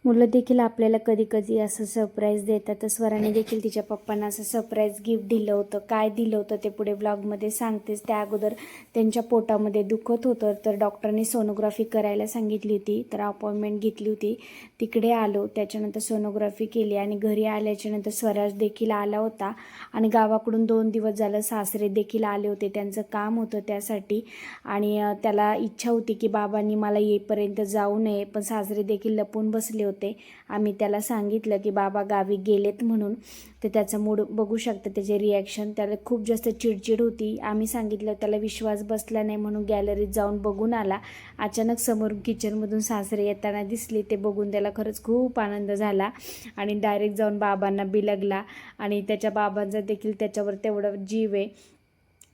मुलं देखील आपल्याला कधी कधी असं सरप्राईज देतात. तर स्वराने देखील तिच्या पप्पांना असं सरप्राईज गिफ्ट दिलं होतं. काय दिलं होतं ते पुढे ब्लॉगमध्ये सांगतेच. त्या अगोदर त्यांच्या पोटामध्ये दुखत होतं, तर डॉक्टरने सोनोग्राफी करायला सांगितली होती. तर अपॉइंटमेंट घेतली होती, तिकडे आलो. त्याच्यानंतर सोनोग्राफी केली आणि घरी आल्याच्यानंतर स्वराज देखील आला होता. आणि गावाकडून 2 दिवस झालं सासरे देखील आले होते, त्यांचं काम होतं त्यासाठी. आणि त्याला इच्छा होती की बाबांनी मला येईपर्यंत जाऊ नये, पण सासरे देखील लपून बसले होते. आम्ही त्याला सांगितलं की बाबा गावी गेलेत म्हणून. तर त्याचा मूड बघू शकता, त्याचे रिॲक्शन. त्याला खूप जास्त चिडचिड होती. आम्ही सांगितलं, त्याला विश्वास बसला नाही म्हणून गॅलरीत जाऊन बघून आला. अचानक समोरून किचनमधून सासरे येताना दिसले. ते बघून त्याला खरंच खूप आनंद झाला आणि डायरेक्ट जाऊन बाबांना बिलगला. आणि त्याच्या बाबांचा देखील त्याच्यावर तेवढा जीव आहे.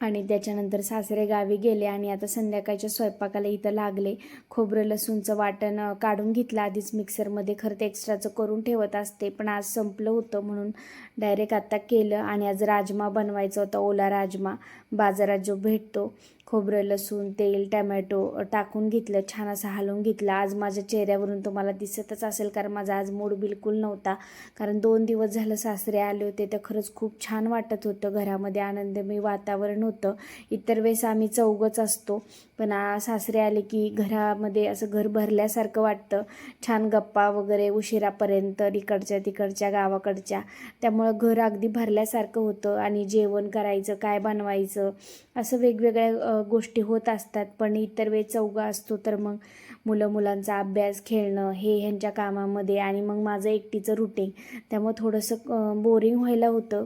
आणि त्याच्यानंतर सासरे गावी गेले आणि आता संध्याकाळच्या स्वयंपाकाला इथं लागले. खोबरं लसूणचं वाटण काढून घेतलं आधीच मिक्सरमध्ये. खरं ते एक्स्ट्राचं करून ठेवत असते, पण आज संपलं होतं म्हणून डायरेक्ट आता केलं. आणि आज राजमा बनवायचा होता, ओला राजमा, बाजारात जो भेटतो. खोबरं लसूण तेल टमॅटो टाकून घेतलं, छान असं हलवून घेतलं. आज माझ्या चेहऱ्यावरून तुम्हाला दिसतच असेल, कारण माझा आज मूड बिलकुल नव्हता. कारण 2 दिवस झालं सासरे आले होते, तर खरंच खूप छान वाटत होतं. घरामध्ये आनंदमय वातावरण होतं. इतर वेळेस आम्ही चौघच असतो, पण सासरे आले की घरामध्ये असं घर भरल्यासारखं वाटतं. छान गप्पा वगैरे उशिरापर्यंत, इकडच्या तिकडच्या गावाकडच्या. त्यामुळं घर अगदी भरल्यासारखं होतं. आणि जेवण करायचं, काय बनवायचं, असं वेगवेगळ्या गोष्टी होत असतात. पण इतर वेळेस चौघं असतो तर मग मुलांचा अभ्यास, खेळणं हे ह्यांच्या कामामध्ये, आणि मग माझं एकटीचं रुटीन. त्यामुळे थोडंसं बोरिंग व्हायला होतं,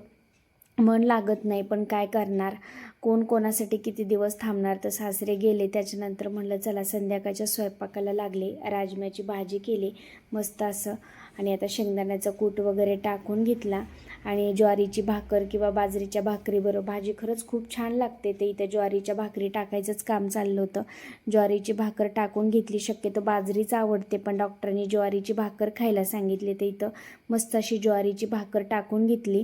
मन लागत नाही. पण काय करणार, कोण कोणासाठी किती दिवस थांबणार. तर सासरे गेले. त्याच्यानंतर म्हटलं चला संध्याकाळच्या स्वयंपाकाला लागले. राजम्याची भाजी केली मस्त असं, आणि आता शेंगदाण्याचा कूट वगैरे टाकून घेतला. आणि ज्वारीची भाकर किंवा बाजरीच्या भाकरीबरोबर भाजी खरंच खूप छान लागते. ते इथं ज्वारीच्या भाकरी टाकायचंच काम चाललं होतं. ज्वारीची भाकर टाकून घेतली. शक्यतो बाजरीच आवडते, पण डॉक्टरांनी ज्वारीची भाकर खायला सांगितली. तर इथं मस्त अशी ज्वारीची भाकर टाकून घेतली.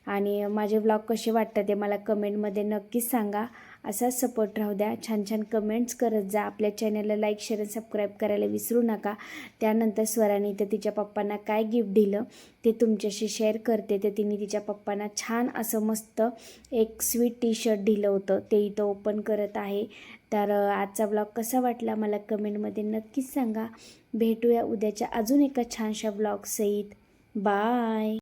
आणि माझे व्लॉग कसे वाटतात ते मला कमेंटमध्ये नक्कीच सांगा. असाच सपोर्ट राहू द्या. छान छान कमेंट्स करत जा. आपल्या चॅनलला लाईक शेअर आणि सबस्क्राईब करायला विसरू नका. त्यानंतर स्वराने तर तिच्या पप्पांना काय गिफ्ट दिलं ते तुमच्याशी शेअर करते. तर तिने तिच्या पप्पांना छान असं मस्त एक स्वीट टी-शर्ट दिलं होतं, ते इथं ओपन करत आहे. तर आजचा व्लॉग कसा वाटला मला कमेंटमध्ये नक्कीच सांगा. भेटूया उद्याच्या अजून एका छानशा व्लॉग सहित. बाय.